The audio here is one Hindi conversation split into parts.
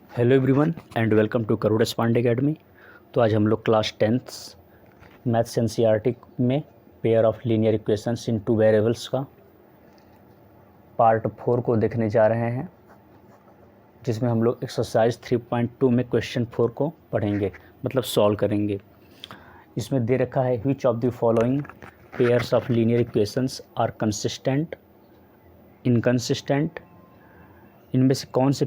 Hello everyone and welcome to करूड़स पांडे अकेडमी। तो आज हम लोग क्लास 10th मैथ्स एनसीईआरटी में pair of linear equations in two variables का पार्ट 4 को देखने जा रहे हैं, जिसमें हम लोग एक्सरसाइज 3.2 में क्वेश्चन 4 को पढ़ेंगे, मतलब सॉल्व करेंगे। इसमें दे रखा है which of the following pairs of linear equations are consistent, inconsistent. इनमें से कौन से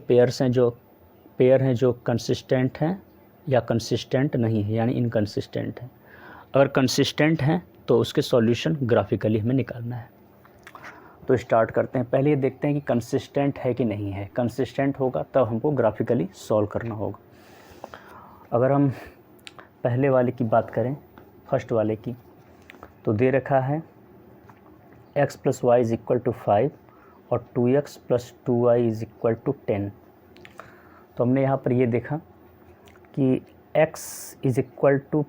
पेयर हैं जो कंसिस्टेंट हैं या कंसिस्टेंट नहीं है, यानी इनकंसिस्टेंट है। अगर कंसिस्टेंट हैं तो उसके सॉल्यूशन ग्राफिकली हमें निकालना है। तो स्टार्ट करते हैं। पहले ये देखते हैं कि कंसिस्टेंट है कि नहीं है। कंसिस्टेंट होगा तब हमको ग्राफिकली सॉल्व करना होगा। अगर हम पहले वाले की बात करें, फर्स्ट वाले की, तो दे रखा है x + y = 5 और 2x + 2y = 10। तो हमने यहाँ पर ये देखा कि x =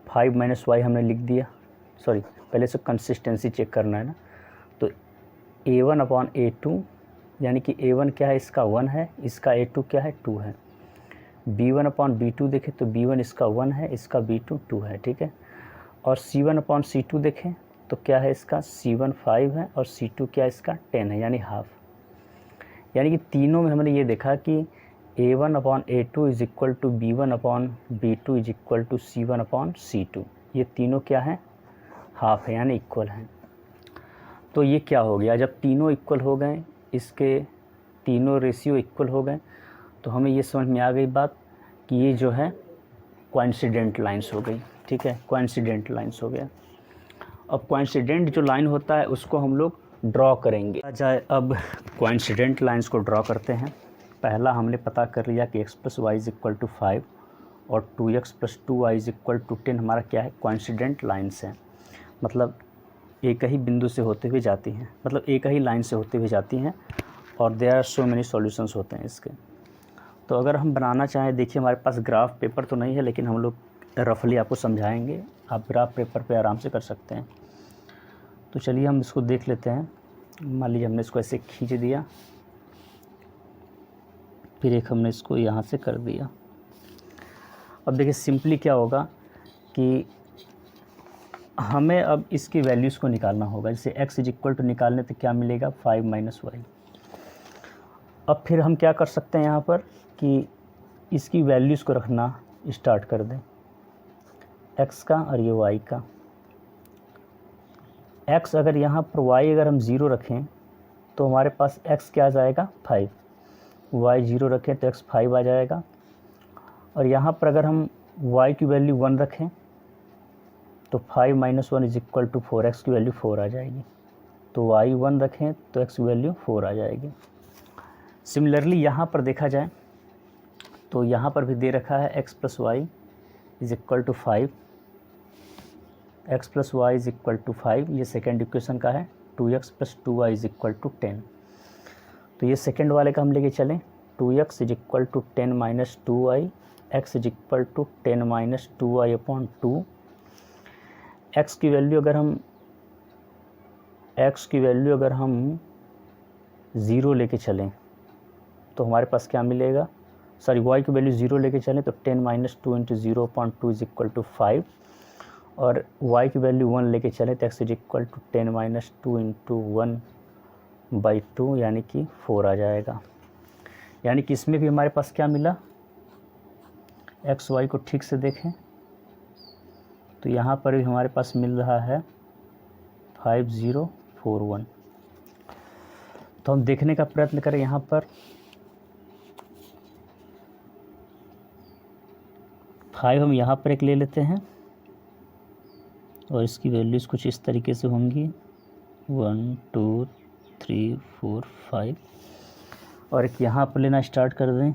5 - y हमने लिख दिया। सॉरी, पहले से कंसिस्टेंसी चेक करना है ना। तो a1/a2 यानी कि a1 क्या है, इसका 1 है, इसका a2 क्या है, 2 है। b1/b2 देखें तो b1 इसका 1 है, इसका b2 2 है, ठीक है। और c1/c2 देखें तो क्या है, इसका c1 5 है और c2 क्या है, इसका 10 है, यानी हाफ। यानी कि तीनों में हमने ये देखा कि a1/a2 = b1/b2 = c1/c2। ये तीनों क्या हैं, हाफ है, यानी इक्वल हैं। तो ये क्या हो गया, जब तीनों इक्वल हो गए, इसके तीनों रेशियो इक्वल हो गए, तो हमें ये समझ में आ गई बात कि ये जो है कोइंसिडेंट लाइंस हो गई, ठीक है। कोइंसिडेंट लाइंस हो गया। अब कोइंसिडेंट जो लाइन होता है उसको हम लोग ड्रॉ करेंगे। अब कोइंसिडेंट लाइंस को ड्रॉ करते हैं। पहला हमने पता कर लिया कि x + y = 5 और 2x + 2y = 10 हमारा क्या है, कोइंसिडेंट लाइंस है। मतलब एक ही बिंदु से होते हुए जाती हैं, मतलब एक ही लाइन से होते हुए जाती हैं, और there are so many solutions होते हैं इसके। तो अगर हम बनाना चाहें, देखिए हमारे पास ग्राफ पेपर तो नहीं है, लेकिन हम लोग रफली आपको समझाएंगे, आप ग्राफ पेपर पे आराम से कर सकते हैं। तो चलिए हम इसको देख लेते हैं। मान लीजिए हमने इसको ऐसे खींच दिया, फिर एक हमने इसको यहाँ से कर दिया। अब देखिए सिंपली क्या होगा कि हमें अब इसकी वैल्यूज़ को निकालना होगा। जैसे x = निकालने तो क्या मिलेगा, 5 - y। अब फिर हम क्या कर सकते हैं यहाँ पर कि इसकी वैल्यूज़ को रखना स्टार्ट कर दें, x का और ये y का। x अगर यहाँ पर y अगर हम 0 रखें तो हमारे पास x क्या आ जाएगा, 5। y 0 रखें तो x 5 आ जाएगा। और यहाँ पर अगर हम y की वैल्यू 1 रखें तो 5 - 1 = 4, x की वैल्यू 4 आ जाएगी। तो y 1 रखें तो x की वैल्यू 4 आ जाएगी। सिमिलरली यहाँ पर देखा जाए तो यहाँ पर भी दे रखा है x + y = 5, x + y = 5, ये सेकेंड इक्वेशन का है। 2x + 2y = 10। तो ये सेकेंड वाले का हम लेके चलें, 2x = 10 - 2y, x = 10 - 2y/2। x की वैल्यू अगर हम 0 लेके चलें तो हमारे पास क्या मिलेगा, सॉरी y की वैल्यू 0 लेके चलें तो 10 - 2 × 0/2 = 5, और y की वैल्यू 1 लेके चलें तो x = 10 - 2 × 1/2 यानी कि 4 आ जाएगा। यानी कि इसमें भी हमारे पास क्या मिला, x y को ठीक से देखें तो यहाँ पर भी हमारे पास मिल रहा है 5041। तो हम देखने का प्रयत्न करें यहाँ पर। 5 हम यहाँ पर एक ले लेते हैं और इसकी वैल्यूज़ कुछ इस तरीके से होंगी, 1 2 3 4 5, और एक यहाँ पर लेना स्टार्ट कर दें,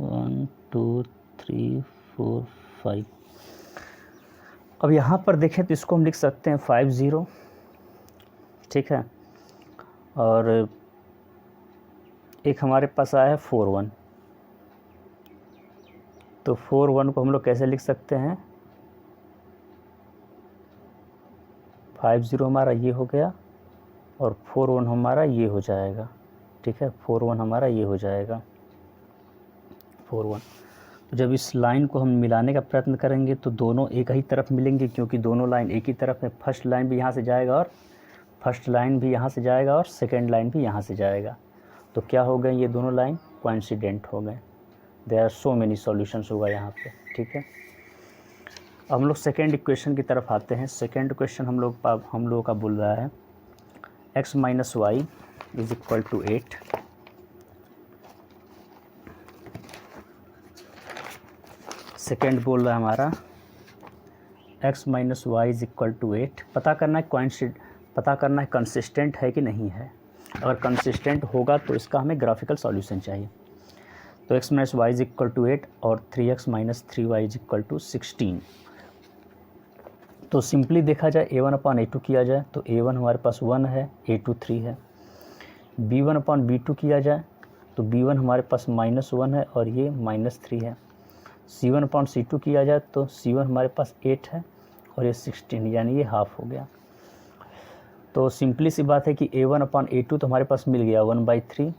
1 2 3 4 5। अब यहाँ पर देखें तो इसको हम लिख सकते हैं 50, ठीक है। और एक हमारे पास आया है 41। तो 41 को हम लोग कैसे लिख सकते हैं, 50 हमारा ये हो गया और 41 हमारा ये हो जाएगा, ठीक है। 41 हमारा ये हो जाएगा। 4 1। तो जब इस लाइन को हम मिलाने का प्रयत्न करेंगे तो दोनों एक ही तरफ मिलेंगे, क्योंकि दोनों लाइन एक ही तरफ है। फर्स्ट लाइन भी यहाँ से जाएगा और सेकेंड लाइन भी यहाँ से जाएगा। तो क्या हो गए, ये दोनों लाइन कोइंसिडेंट हो गए। There are so many solutions होगा यहाँ पे, ठीक है। अब हम लोग सेकेंड इक्वेशन की तरफ आते हैं। सेकेंड इक्वेशन हम लोगों का बोल रहा है x minus y is equal to 8। Second बोल रहा है हमारा x minus y is equal to 8। पता करना है कंसिस्टेंट है कि नहीं है। अगर कंसिस्टेंट होगा तो इसका हमें ग्राफिकल सॉल्यूशन चाहिए। तो x minus y is equal to 8 और 3x minus 3y is equal to 16। तो सिंपली देखा जाए a1 अपॉन a2 किया जाए तो a1 हमारे पास 1 है, a2 3 है। b1 अपॉन b2 किया जाए तो b1 हमारे पास -1 है और ये -3 है। c1 अपॉन c2 किया जाए तो c1 हमारे पास 8 है और ये 16, यानी ये हाफ हो गया। तो सिंपली सी बात है कि a1 अपॉन a2 तो हमारे पास मिल गया 1/3।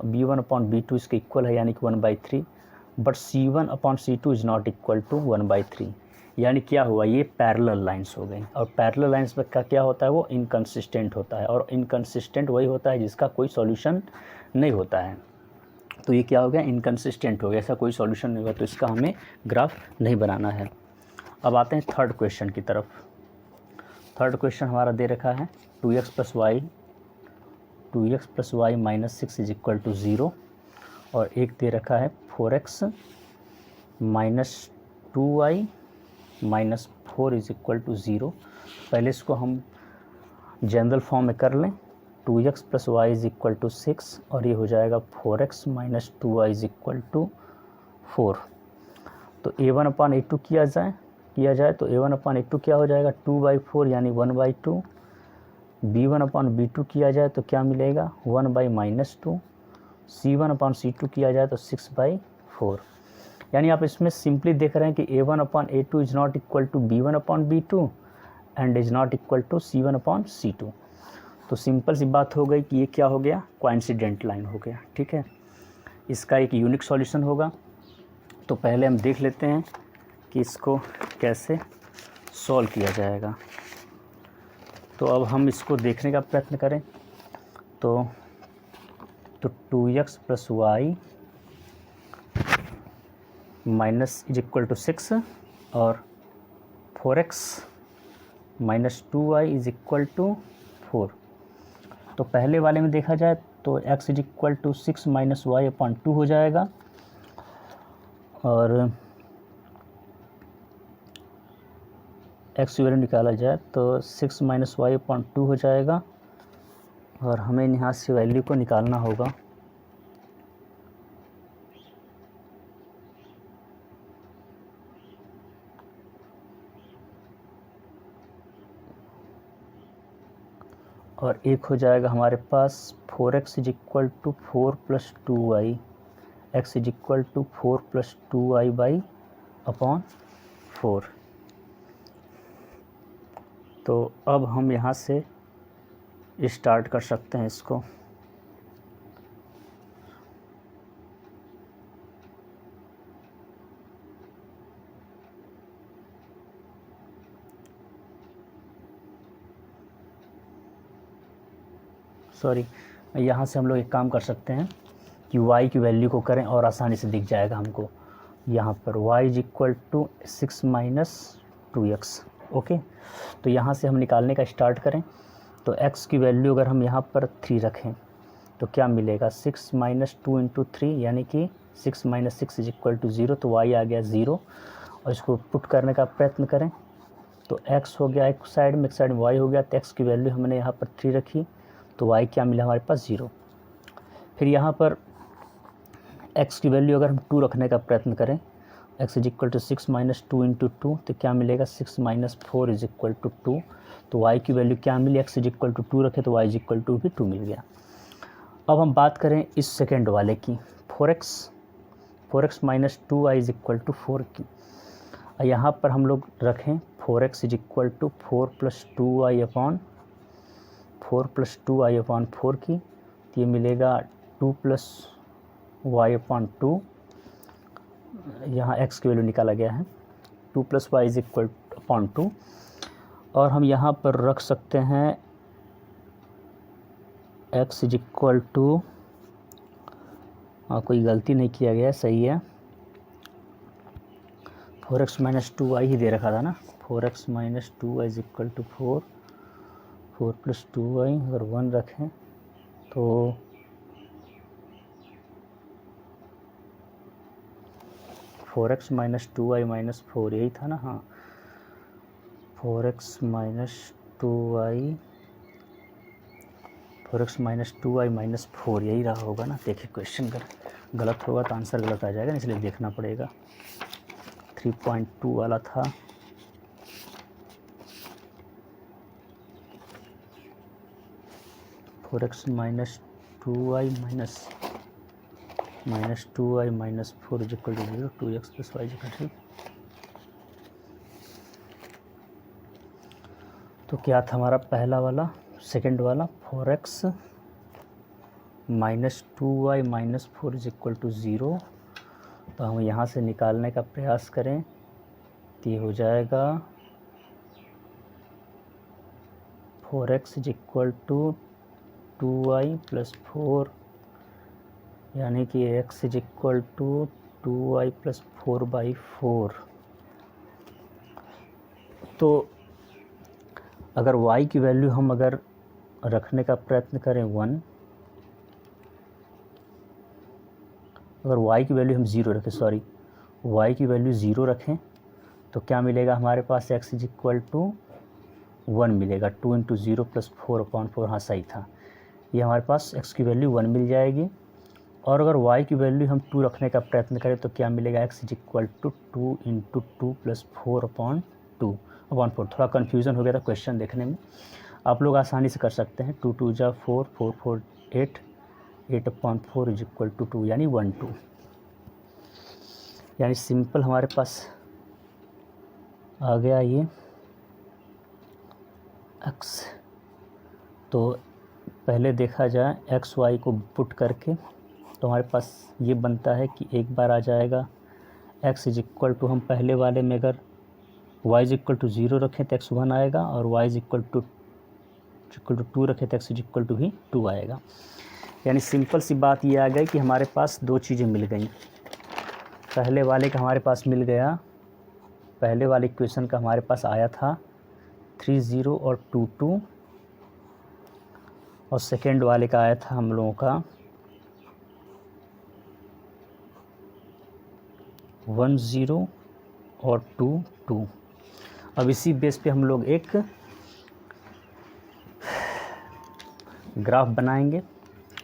b1 अपॉन b2 इसके इक्वल है, यानी कि 1/3। But c1 upon c2 is not equal to 1/3, यानी क्या हुआ, ये पैरेलल लाइंस हो गई। और पैरेलल लाइंस का क्या होता है, वो इनकंसिस्टेंट होता है। और इनकंसिस्टेंट वही होता है जिसका कोई सॉल्यूशन नहीं होता है। तो ये क्या हो गया, इनकंसिस्टेंट हो गया, ऐसा कोई सॉल्यूशन नहीं होगा, तो इसका हमें ग्राफ नहीं बनाना है। अब आते हैं थर्ड क्वेश्चन की तरफ। थर्ड क्वेश्चन हमारा दे रखा है 2x plus y minus 6 is equal to 0, और एक दे रखा है 4x minus 2y minus 4 is equal to 0। पहले इसको हम जनरल फॉर्म में कर लें। 2x plus y is equal to 6 और ये हो जाएगा 4x minus 2y is equal to 4। तो a1 अपॉन a2 किया जाए तो a1 अपॉन a2 क्या हो जाएगा, 2/4 यानी 1/2। b1 अपॉन b2 किया जाए तो क्या मिलेगा, 1/-2। c1 अपॉन c2 किया जाए तो 6/4। यानी आप इसमें सिंपली देख रहे हैं कि a1 upon a2 is not equal to b1 upon b2 and is not equal to c1 upon c2। तो सिंपल सी बात हो गई कि ये क्या हो गया, कोइंसिडेंट लाइन हो गया, ठीक है। इसका एक यूनिक सॉल्यूशन होगा। तो पहले हम देख लेते हैं कि इसको कैसे सॉल्व किया जाएगा। तो अब हम इसको देखने का प्रयत्न करें। तो 2x plus y minus is equal to 6 और 4x minus 2y is equal to 4। तो पहले वाले में देखा जाए तो x is equal to 6 minus y upon 2 हो जाएगा, और x की वैल्यू निकाला जाए तो 6 माइनस वाई अपॉन 2 हो जाएगा, और हमें यहाँ से वैल्यू को निकालना होगा। और एक हो जाएगा हमारे पास 4x is equal to 4 plus 2y, x is equal to 4 plus 2y by upon 4। तो अब हम यहाँ से स्टार्ट कर सकते हैं इसको। सॉरी, यहाँ से हम लोग एक काम कर सकते हैं कि y की वैल्यू को करें और आसानी से दिख जाएगा हमको। यहाँ पर y is equal to 6 minus 2x। Okay, तो यहाँ से हम निकालने का स्टार्ट करें। तो x की वैल्यू अगर हम यहाँ पर 3 रखें तो क्या मिलेगा, 6 माइनस 2 इंटू 3 यानी कि 6 माइनस 6 इज इक्वल टू 0। तो y आ गया 0, और इसको पुट करने का प्रयत्न करें तो x हो गया एक साइड में y हो गया। तो x की वैल्यू हमने यहाँ पर 3 रखी तो y क्या मिला हमारे पास 0। फिर यहाँ पर x की वैल्यू अगर हम 2 रखने का प्रयत्न करें, x is equal to 6 minus 2 into 2 तो क्या मिलेगा, 6 माइनस 4 इज इक्वल टू 2। तो y की वैल्यू क्या मिली, x इज इक्वल टू 2 रखे तो y इज इक्वल टू भी 2 मिल गया। अब हम बात करें इस सेकेंड वाले की, 4x minus 2y is equal to 4 की। यहाँ पर हम लोग रखें 4x is equal to 4 plus 2y upon 4 की। तो ये मिलेगा 2 प्लस y अपॉन 2 यहाँ x की वैल्यू निकाला गया है 2 + y = 2, और हम यहाँ पर रख सकते हैं x = कोई गलती नहीं किया गया, सही है, 4x - 2y ही दे रखा था ना, 4x - 2y = 4, 4 + 2y अगर 1 रखें तो 4x - 2y - 4 यही था ना, हाँ 4x - 2y - 4 यही रहा होगा ना। देखिए क्वेश्चन गलत होगा तो आंसर गलत आ जाएगा, इसलिए देखना पड़ेगा। 3.2 वाला था, (4x - 2y - 2y - 4 = 0, 2x + y = 3। तो क्या था हमारा पहला वाला, सेकंड वाला 4x - 2y - 4 = 0। तो हम यहाँ से निकालने का प्रयास करें तो ये हो जाएगा 4x = 2y + 4, यानी कि x = 2y + 4/4। तो अगर y की वैल्यू हम अगर रखने का प्रयत्न करें 1, अगर y की वैल्यू हम 0 रखें, सॉरी y की वैल्यू 0 रखें तो क्या मिलेगा हमारे पास, x = 1 मिलेगा, 2 × 0 + 4/4, हाँ सही था, ये हमारे पास x की वैल्यू 1 मिल जाएगी। और अगर y की वैल्यू हम 2 रखने का प्रयत्न करें तो क्या मिलेगा, x = 2 × 2 + 4/4। थोड़ा कन्फ्यूज़न हो गया था क्वेश्चन देखने में, आप लोग आसानी से कर सकते हैं। 2 × 2 = 4, 4 × 4 = 8, 8/4 = 2, यानी 1 2, यानी सिंपल हमारे पास आ गया ये x। तो पहले देखा जाए x y को पुट करके तो हमारे पास ये बनता है कि एक बार आ जाएगा x = हम पहले वाले में अगर y = 0 रखें तो x 1 आएगा, और y = 2 रखें तो x = भी 2 आएगा। यानी सिंपल सी बात ये आ गई कि हमारे पास दो चीज़ें मिल गई। पहले वाले का हमारे पास मिल गया, पहले वाले इक्वेशन का हमारे पास आया था 3 0 और 2 2, और सेकेंड वाले का आया था हम लोगों का 1 0 और 2 2। अब इसी बेस पे हम लोग एक ग्राफ बनाएंगे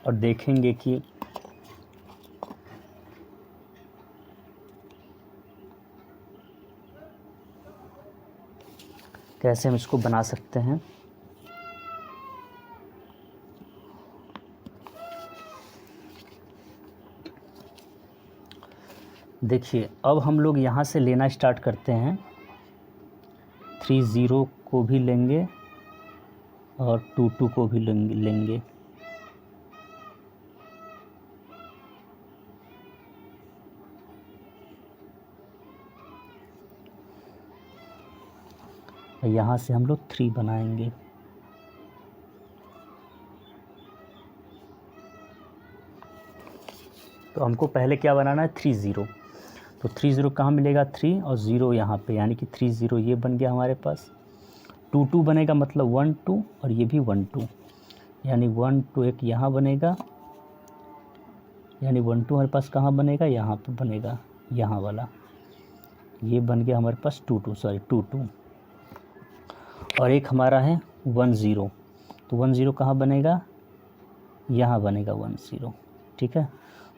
और देखेंगे कि कैसे हम इसको बना सकते हैं। देखिए अब हम लोग यहाँ से लेना स्टार्ट करते हैं, 3 0 को भी लेंगे और 2 2 को भी लेंगे। यहाँ से हम लोग 3 बनाएंगे। तो हमको पहले क्या बनाना है, 3 0। तो 3 0 कहाँ मिलेगा, 3 और 0 यहाँ पे, यानी कि 3 0 ये बन गया हमारे पास। 2 2 बनेगा मतलब 1 2, और ये भी 1 2, यानी 1 2 एक यहाँ बनेगा, यानी 1 2 हमारे पास कहाँ बनेगा, यहाँ पे बनेगा, यहाँ वाला ये बन गया हमारे पास 2 2। और एक हमारा है 1 0, तो 1 0 कहाँ बनेगा, यहाँ बनेगा 1 0, ठीक है।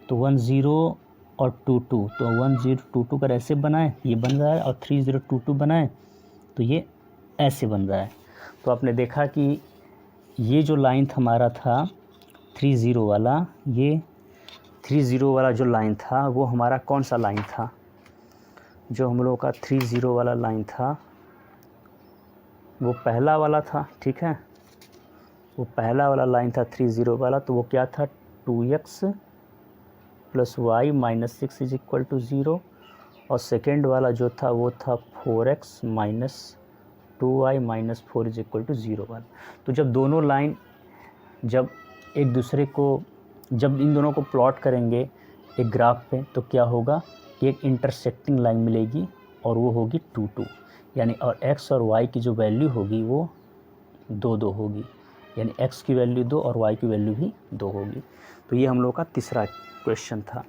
तो 1 0 और 2 2, तो 1 0 2 2 कर ऐसे बनाए, ये बन रहा है, और 3 0 2 2 बनाए तो ये ऐसे बन रहा है। तो आपने देखा कि ये जो लाइन हमारा था 3 0 वाला, ये 3 0 वाला जो लाइन था वो हमारा कौन सा लाइन था, जो हम लोगों का 3 0 वाला लाइन था वो पहला वाला था, ठीक है। वो पहला वाला लाइन था 3 0 वाला, तो वो क्या था, 2x + y - 6 = 0, और सेकेंड वाला जो था वो था 4x minus 2y minus 4 is equal to 0 1। तो जब दोनों लाइन जब एक दूसरे को जब इन दोनों को प्लॉट करेंगे एक ग्राफ पे तो क्या होगा कि एक इंटरसेक्टिंग लाइन मिलेगी और वो होगी 2 2, यानी और x और y की जो वैल्यू होगी वो 2 2 होगी, यानी x की वैल्यू 2 और y की वैल्यू भी 2 होगी। तो ये हम लोग का तीसरा क्वेश्चन था।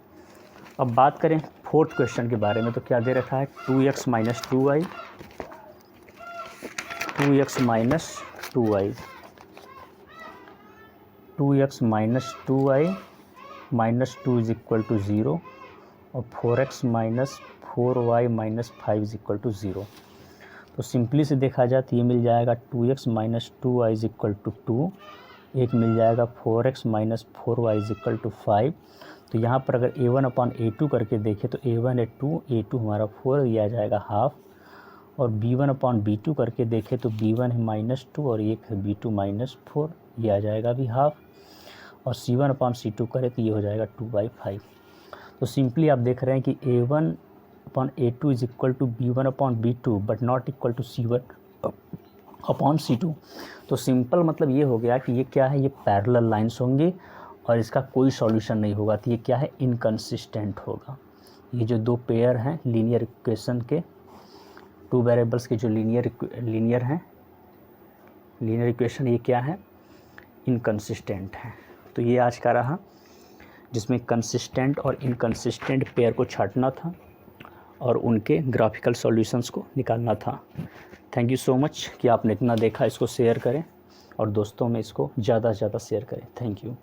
अब बात करें फोर्थ क्वेश्चन के बारे में, तो क्या दे रखा है 2x minus 2y 2x minus 2y 2x minus 2y minus 2 is equal to 0 और 4x minus 4y minus 5 is equal to 0। तो सिंपली से देखा जाए तो ये मिल जाएगा 2x minus 2y is equal to 2, एक मिल जाएगा 4x minus 4y is equal to 5। तो यहाँ पर अगर a1 अपॉन a2 करके देखें तो a1 है 2, a2 हमारा 4, ये आ जाएगा हाफ। और b1 अपॉन b2 करके देखें तो b1 है माइनस 2 और एक है b2 माइनस 4, ये आ जाएगा भी हाफ। और c1 अपॉन c2 करें तो ये हो जाएगा 2/5। तो सिंपली आप देख रहे हैं कि a1 upon a2 is equal to b1 upon b2 but not equal to c1 upon c2। तो सिंपल मतलब ये हो गया कि ये क्या है, ये पैरेलल लाइंस होंगी और इसका कोई सॉल्यूशन नहीं होगा। तो ये क्या है, इनकंसिस्टेंट होगा। ये जो दो पेयर हैं लीनियर इक्वेशन के, टू वेरिएबल्स के जो लीनियर हैं लीनियर इक्वेशन, ये क्या है, इनकंसिस्टेंट है। तो ये आज का रहा जिसमें कंसिस्टेंट और इनकंसिस्टेंट पेयर को छांटना था और उनके ग्राफिकल सॉल्यूशंस को निकालना था। थैंक यू सो मच कि आपने इतना देखा। इसको शेयर करें और दोस्तों में इसको ज़्यादा से ज़्यादा शेयर करें। Thank you.